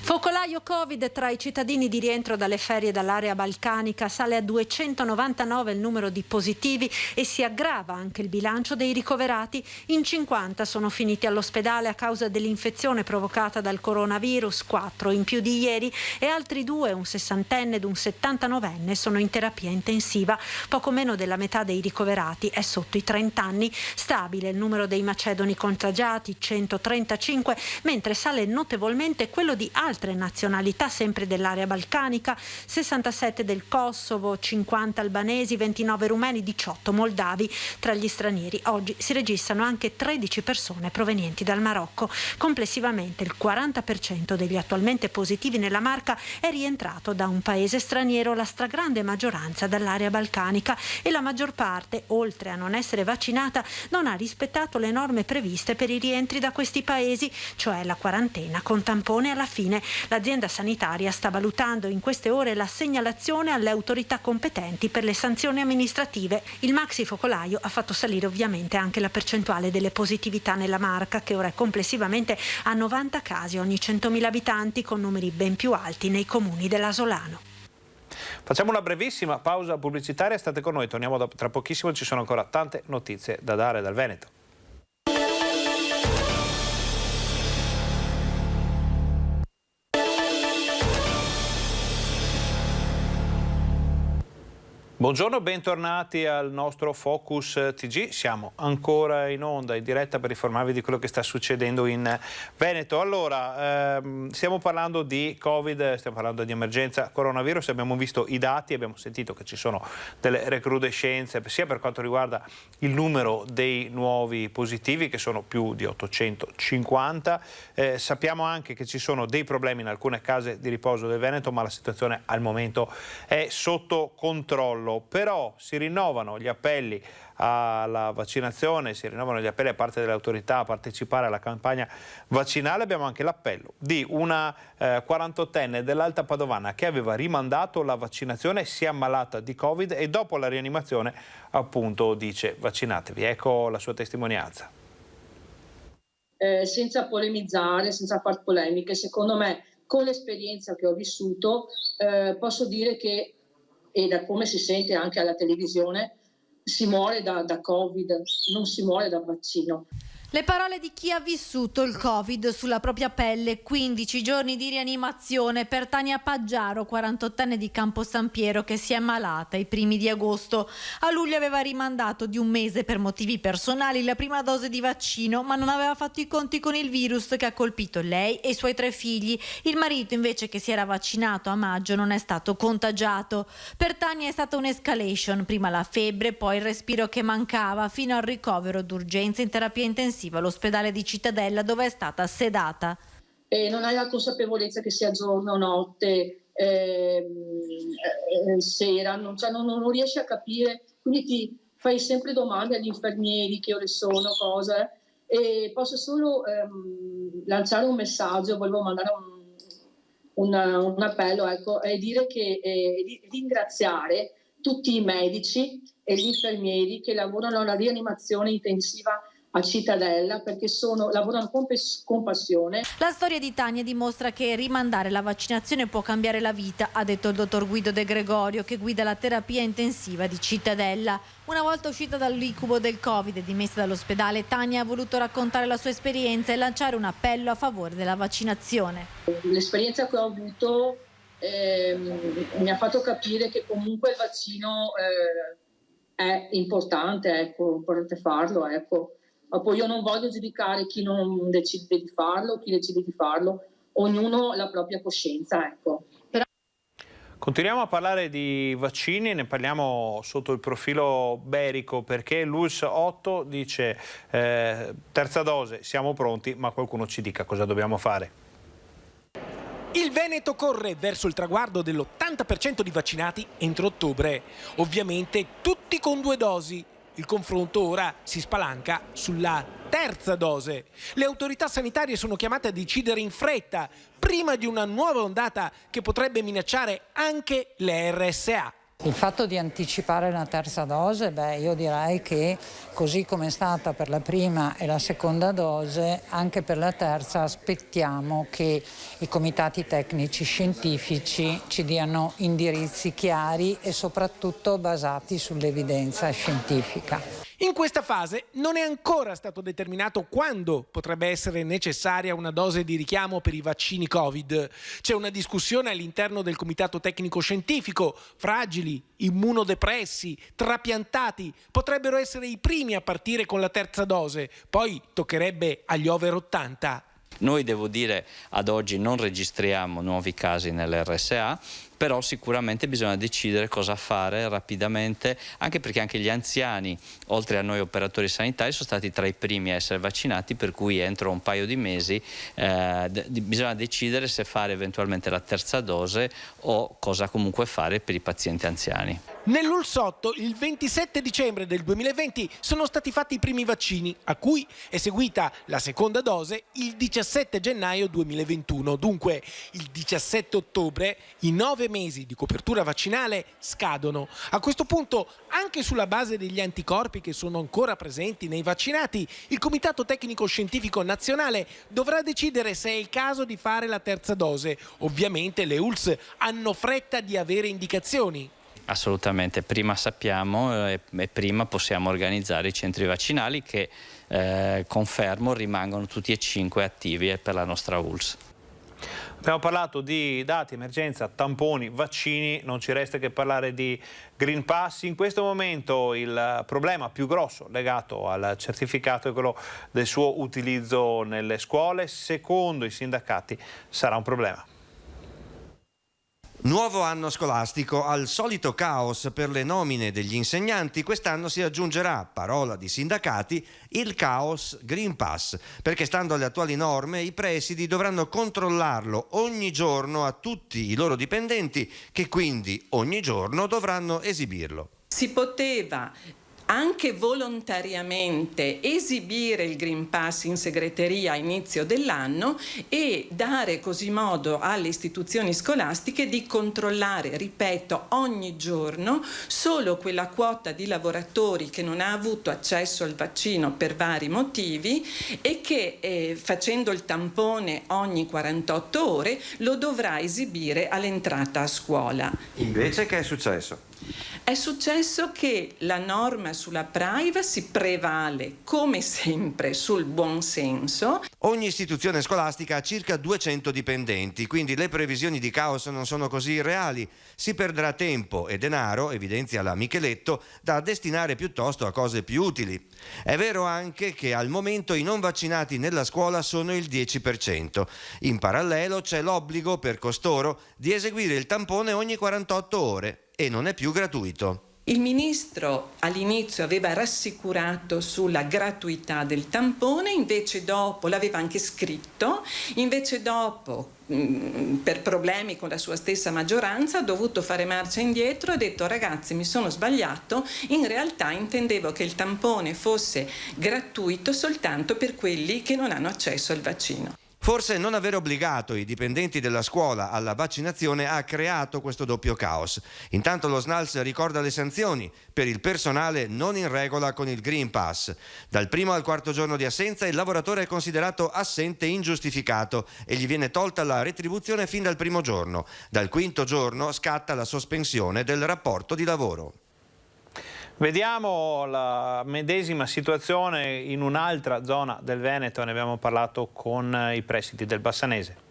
Focolaio Covid tra i cittadini di rientro dalle ferie dall'area balcanica. Sale a 299 il numero di positivi e si aggrava anche il bilancio dei ricoverati. In 50 sono finiti all'ospedale a causa dell'infezione provocata dal coronavirus, 4 in più di ieri, e altri 2, un 60enne ed un 79enne, sono in terapia intensiva. Poco meno della metà dei ricoverati è sotto i 30 anni. Stabile il numero dei macedoni contagiati, 135, mentre sale notevolmente quello di altre nazionalità sempre dell'area balcanica, 67 del Kosovo, 50 albanesi, 29 rumeni, 18 moldavi. Tra gli stranieri oggi si registrano anche 13 persone provenienti dal Marocco. Complessivamente il 40% degli attualmente positivi nella Marca è rientrato da un paese straniero, la stragrande maggioranza dall'area balcanica, e la maggior parte, oltre a non essere vaccinata, non ha rispettato le norme previste per i rientri da questi paesi, cioè la quarantena con tampone alla fine. L'azienda sanitaria sta valutando in queste ore la segnalazione alle autorità competenti per le sanzioni amministrative. Il maxi focolaio ha fatto salire ovviamente anche la percentuale delle positività nella Marca, che ora è complessivamente a 90 casi ogni 100.000 abitanti, con numeri ben più alti nei comuni dell'Asolano. Facciamo una brevissima pausa pubblicitaria, state con noi, torniamo tra pochissimo, ci sono ancora tante notizie da dare dal Veneto. Buongiorno, bentornati al nostro Focus TG. Siamo ancora in onda, in diretta, per informarvi di quello che sta succedendo in Veneto. Allora, stiamo parlando di Covid, stiamo parlando di emergenza coronavirus, abbiamo visto i dati, abbiamo sentito che ci sono delle recrudescenze sia per quanto riguarda il numero dei nuovi positivi, che sono più di 850. Sappiamo anche che ci sono dei problemi in alcune case di riposo del Veneto, ma la situazione al momento è sotto controllo. farlo, però si rinnovano gli appelli alla vaccinazione, si rinnovano gli appelli a parte delle autorità a partecipare alla campagna vaccinale. Abbiamo anche l'appello di una 48enne dell'Alta Padovana che aveva rimandato la vaccinazione, si è ammalata di Covid e dopo la rianimazione appunto dice vaccinatevi. Ecco la sua testimonianza. Senza polemizzare, senza far polemiche, secondo me con l'esperienza che ho vissuto posso dire che, e da come si sente anche alla televisione, si muore da Covid, non si muore da vaccino. Le parole di chi ha vissuto il Covid sulla propria pelle, 15 giorni di rianimazione per Tania Paggiaro, 48enne di Campo San Piero, che si è malata i primi di agosto. A luglio aveva rimandato di un mese per motivi personali la prima dose di vaccino, ma non aveva fatto i conti con il virus che ha colpito lei e i suoi 3 figli. Il marito, invece, che si era vaccinato a maggio, non è stato contagiato. Per Tania è stata un'escalation, prima la febbre, poi il respiro che mancava, fino al ricovero d'urgenza in terapia intensiva all'ospedale di Cittadella, dove è stata sedata. Non hai la consapevolezza che sia giorno o notte, sera, non riesci a capire, quindi ti fai sempre domande agli infermieri che ore sono, cosa. E posso solo lanciare un messaggio, volevo mandare un appello, ecco, e dire che ringraziare tutti i medici e gli infermieri che lavorano alla rianimazione intensiva a Cittadella, perché lavorano con passione. La storia di Tania dimostra che rimandare la vaccinazione può cambiare la vita, ha detto il dottor Guido De Gregorio, che guida la terapia intensiva di Cittadella. Una volta uscita dall'incubo del Covid e dimessa dall'ospedale, Tania ha voluto raccontare la sua esperienza e lanciare un appello a favore della vaccinazione. L'esperienza che ho avuto mi ha fatto capire che comunque il vaccino è importante, ecco, importante farlo, ecco. Ma poi io non voglio giudicare chi non decide di farlo, chi decide di farlo, ognuno ha la propria coscienza, ecco. Continuiamo a parlare di vaccini, ne parliamo sotto il profilo berico, perché l'ULSS 8 dice terza dose, siamo pronti, ma qualcuno ci dica cosa dobbiamo fare. Il Veneto corre verso il traguardo dell'80% di vaccinati entro ottobre, ovviamente tutti con 2 dosi. Il confronto ora si spalanca sulla terza dose. Le autorità sanitarie sono chiamate a decidere in fretta, prima di una nuova ondata che potrebbe minacciare anche le RSA. Il fatto di anticipare la terza dose, io direi che così come è stata per la prima e la seconda dose, anche per la terza aspettiamo che i comitati tecnici scientifici ci diano indirizzi chiari e soprattutto basati sull'evidenza scientifica. In questa fase non è ancora stato determinato quando potrebbe essere necessaria una dose di richiamo per i vaccini Covid. C'è una discussione all'interno del Comitato Tecnico Scientifico. Fragili, immunodepressi, trapiantati potrebbero essere i primi a partire con la terza dose, poi toccherebbe agli over 80. Noi, devo dire, ad oggi non registriamo nuovi casi nell'RSA, però sicuramente bisogna decidere cosa fare rapidamente, anche perché anche gli anziani, oltre a noi operatori sanitari, sono stati tra i primi a essere vaccinati, per cui entro un paio di mesi bisogna decidere se fare eventualmente la terza dose o cosa comunque fare per i pazienti anziani. Nell'ULSS 8 il 27 dicembre del 2020 sono stati fatti i primi vaccini, a cui è seguita la seconda dose il 17 gennaio 2021. Dunque il 17 ottobre i 9 mesi di copertura vaccinale scadono. A questo punto, anche sulla base degli anticorpi che sono ancora presenti nei vaccinati, il Comitato Tecnico Scientifico Nazionale dovrà decidere se è il caso di fare la terza dose. Ovviamente le ULSS hanno fretta di avere indicazioni. Assolutamente, prima sappiamo e prima possiamo organizzare i centri vaccinali che, confermo, rimangono tutti e 5 attivi per la nostra ULSS. Abbiamo parlato di dati, emergenza, tamponi, vaccini, non ci resta che parlare di Green Pass. In questo momento il problema più grosso legato al certificato è quello del suo utilizzo nelle scuole. Secondo i sindacati sarà un problema. Nuovo anno scolastico, al solito caos per le nomine degli insegnanti, quest'anno si aggiungerà, parola di sindacati, il caos Green Pass, perché stando alle attuali norme i presidi dovranno controllarlo ogni giorno a tutti i loro dipendenti, che quindi ogni giorno dovranno esibirlo. Si poteva anche volontariamente esibire il Green Pass in segreteria a inizio dell'anno e dare così modo alle istituzioni scolastiche di controllare, ripeto, ogni giorno solo quella quota di lavoratori che non ha avuto accesso al vaccino per vari motivi e che facendo il tampone ogni 48 ore lo dovrà esibire all'entrata a scuola. Invece che è successo? È successo che la norma sulla privacy prevale come sempre sul buon senso. Ogni istituzione scolastica ha circa 200 dipendenti, quindi le previsioni di caos non sono così reali. Si perderà tempo e denaro, evidenzia la Micheletto, da destinare piuttosto a cose più utili. È vero anche che al momento i non vaccinati nella scuola sono il 10%. In parallelo c'è l'obbligo per costoro di eseguire il tampone ogni 48 ore. E non è più gratuito. Il ministro all'inizio aveva rassicurato sulla gratuità del tampone, invece dopo l'aveva anche scritto, invece dopo per problemi con la sua stessa maggioranza ha dovuto fare marcia indietro e ha detto: ragazzi, mi sono sbagliato, in realtà intendevo che il tampone fosse gratuito soltanto per quelli che non hanno accesso al vaccino. Forse non aver obbligato i dipendenti della scuola alla vaccinazione ha creato questo doppio caos. Intanto lo SNALS ricorda le sanzioni per il personale non in regola con il Green Pass. Dal primo al quarto giorno di assenza il lavoratore è considerato assente ingiustificato e gli viene tolta la retribuzione fin dal primo giorno. Dal quinto giorno scatta la sospensione del rapporto di lavoro. Vediamo la medesima situazione in un'altra zona del Veneto, ne abbiamo parlato con i presidi del Bassanese.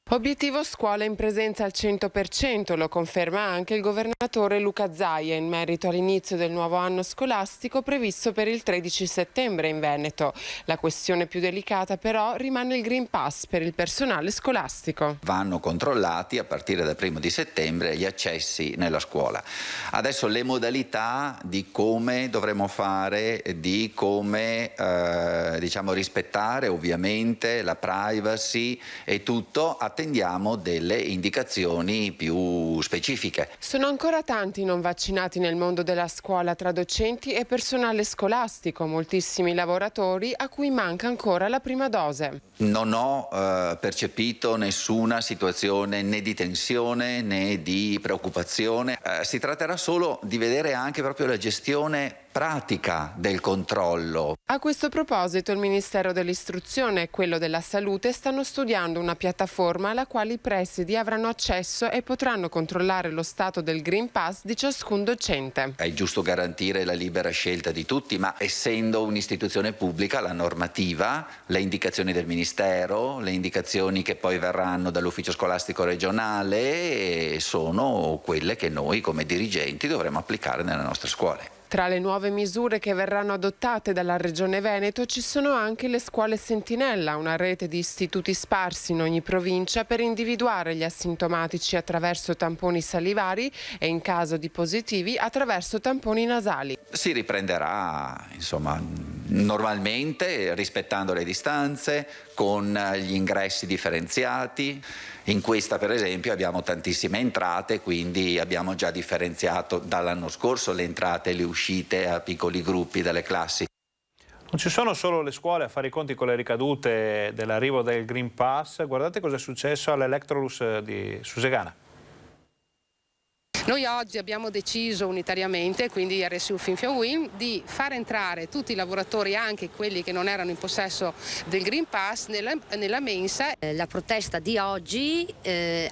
Obiettivo scuola in presenza al 100%, lo conferma anche il governatore Luca Zaia in merito all'inizio del nuovo anno scolastico previsto per il 13 settembre in Veneto. La questione più delicata però rimane il Green Pass per il personale scolastico. Vanno controllati a partire dal 1 di settembre gli accessi nella scuola. Adesso le modalità di come dovremo fare, di come rispettare ovviamente la privacy e tutto, attendiamo delle indicazioni più specifiche. Sono ancora tanti non vaccinati nel mondo della scuola tra docenti e personale scolastico, moltissimi lavoratori a cui manca ancora la prima dose. Non ho percepito nessuna situazione né di tensione né di preoccupazione. Si tratterà solo di vedere anche proprio la gestione pratica del controllo. A questo proposito il Ministero dell'Istruzione e quello della Salute stanno studiando una piattaforma alla quale i presidi avranno accesso e potranno controllare lo stato del Green Pass di ciascun docente. È giusto garantire la libera scelta di tutti, ma essendo un'istituzione pubblica la normativa, le indicazioni del Ministero, le indicazioni che poi verranno dall'ufficio scolastico regionale sono quelle che noi come dirigenti dovremo applicare nelle nostre scuole. Tra le nuove misure che verranno adottate dalla Regione Veneto ci sono anche le scuole sentinella, una rete di istituti sparsi in ogni provincia per individuare gli asintomatici attraverso tamponi salivari e in caso di positivi attraverso tamponi nasali. Si riprenderà normalmente, rispettando le distanze, con gli ingressi differenziati. In questa per esempio abbiamo tantissime entrate, quindi abbiamo già differenziato dall'anno scorso le entrate e le uscite a piccoli gruppi dalle classi. Non ci sono solo le scuole a fare i conti con le ricadute dell'arrivo del Green Pass, guardate cosa è successo all'Electrolux di Susegana. Noi oggi abbiamo deciso unitariamente, quindi RSU Finfiawin, di far entrare tutti i lavoratori, anche quelli che non erano in possesso del Green Pass, nella mensa. La protesta di oggi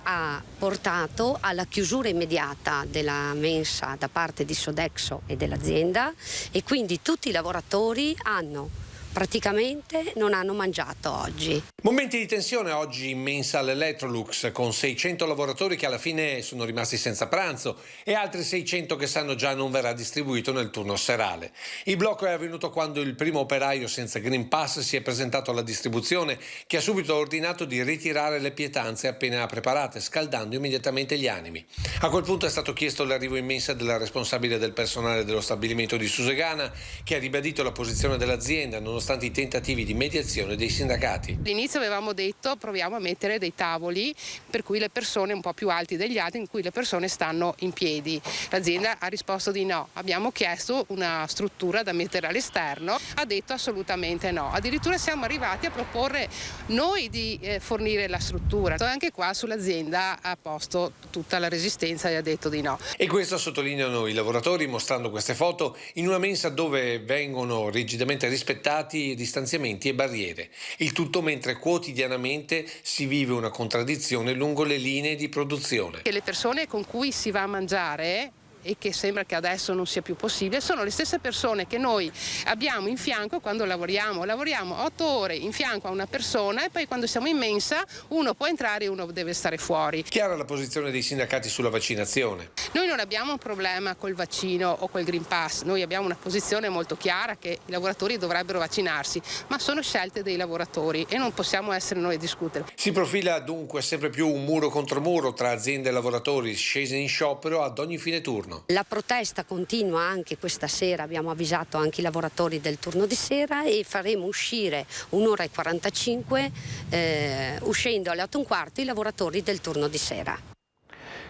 ha portato alla chiusura immediata della mensa da parte di Sodexo e dell'azienda, e quindi tutti i lavoratori hanno praticamente non hanno mangiato oggi. Momenti di tensione oggi in mensa all'Electrolux, con 600 lavoratori che alla fine sono rimasti senza pranzo e altri 600 che sanno già non verrà distribuito nel turno serale. Il blocco è avvenuto quando il primo operaio senza Green Pass si è presentato alla distribuzione, che ha subito ordinato di ritirare le pietanze appena preparate, scaldando immediatamente gli animi. A quel punto è stato chiesto l'arrivo in mensa della responsabile del personale dello stabilimento di Susegana, che ha ribadito la posizione dell'azienda nonostante i tentativi di mediazione dei sindacati. All'inizio avevamo detto proviamo a mettere dei tavoli per cui le persone un po' più alti degli altri, in cui le persone stanno in piedi. L'azienda ha risposto di no. Abbiamo chiesto una struttura da mettere all'esterno, ha detto assolutamente no. Addirittura siamo arrivati a proporre noi di fornire la struttura. Anche qua sull'azienda ha posto tutta la resistenza e ha detto di no. E questo sottolineano i lavoratori mostrando queste foto in una mensa dove vengono rigidamente rispettati distanziamenti e barriere. Il tutto mentre quotidianamente si vive una contraddizione lungo le linee di produzione. E le persone con cui si va a mangiare, e che sembra che adesso non sia più possibile, sono le stesse persone che noi abbiamo in fianco quando lavoriamo. Lavoriamo 8 ore in fianco a una persona e poi quando siamo in mensa uno può entrare e uno deve stare fuori. Chiara la posizione dei sindacati sulla vaccinazione. Noi non abbiamo un problema col vaccino o col Green Pass, noi abbiamo una posizione molto chiara che i lavoratori dovrebbero vaccinarsi, ma sono scelte dei lavoratori e non possiamo essere noi a discutere. Si profila dunque sempre più un muro contro muro tra aziende e lavoratori scesi in sciopero ad ogni fine turno. La protesta continua anche questa sera, abbiamo avvisato anche i lavoratori del turno di sera e faremo uscire 1:45 uscendo alle 8:15 i lavoratori del turno di sera.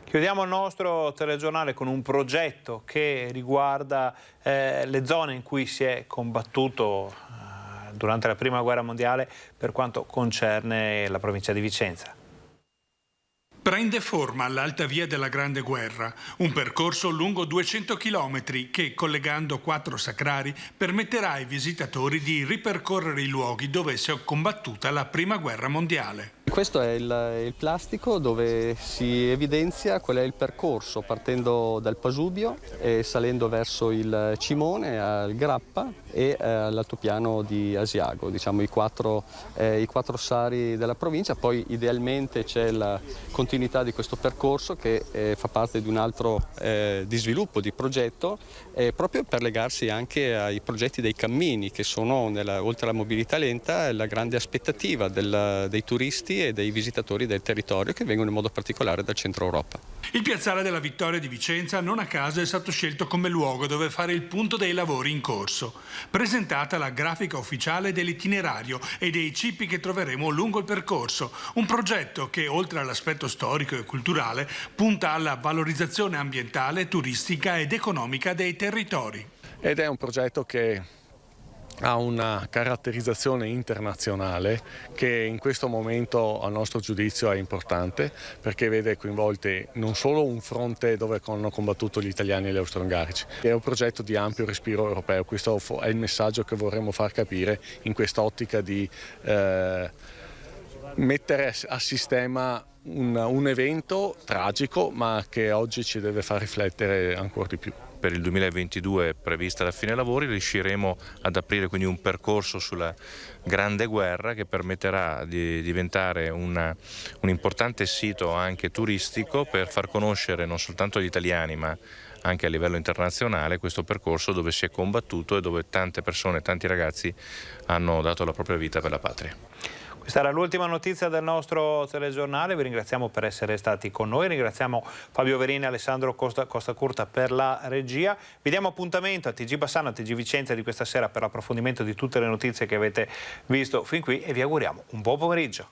Chiudiamo il nostro telegiornale con un progetto che riguarda le zone in cui si è combattuto durante la Prima Guerra Mondiale per quanto concerne la provincia di Vicenza. Prende forma l'Alta Via della Grande Guerra, un percorso lungo 200 km che, collegando 4 sacrari, permetterà ai visitatori di ripercorrere i luoghi dove si è combattuta la Prima Guerra Mondiale. Questo è il plastico dove si evidenzia qual è il percorso partendo dal Pasubio e salendo verso il Cimone, al Grappa e all'altopiano di Asiago, diciamo i quattro sari della provincia. Poi idealmente c'è la continuità di questo percorso che fa parte di un altro di sviluppo, di progetto, proprio per legarsi anche ai progetti dei cammini che sono, oltre alla mobilità lenta, la grande aspettativa dei turisti e dei visitatori del territorio che vengono in modo particolare dal centro Europa. Il piazzale della Vittoria di Vicenza non a caso è stato scelto come luogo dove fare il punto dei lavori in corso. Presentata la grafica ufficiale dell'itinerario e dei cippi che troveremo lungo il percorso, un progetto che oltre all'aspetto storico e culturale punta alla valorizzazione ambientale, turistica ed economica dei territori. Ed è un progetto che ha una caratterizzazione internazionale che in questo momento a nostro giudizio è importante perché vede coinvolti non solo un fronte dove hanno combattuto gli italiani e gli austro-ungarici, è un progetto di ampio respiro europeo. Questo è il messaggio che vorremmo far capire in quest'ottica di mettere a sistema un evento tragico ma che oggi ci deve far riflettere ancora di più. Per il 2022 è prevista la fine lavori, riusciremo ad aprire quindi un percorso sulla Grande Guerra che permetterà di diventare un importante sito anche turistico per far conoscere non soltanto agli italiani ma anche a livello internazionale questo percorso dove si è combattuto e dove tante persone, tanti ragazzi hanno dato la propria vita per la patria. Questa era l'ultima notizia del nostro telegiornale, vi ringraziamo per essere stati con noi, ringraziamo Fabio Verini e Alessandro Costacurta per la regia. Vi diamo appuntamento a TG Bassano, a TG Vicenza di questa sera per l'approfondimento di tutte le notizie che avete visto fin qui e vi auguriamo un buon pomeriggio.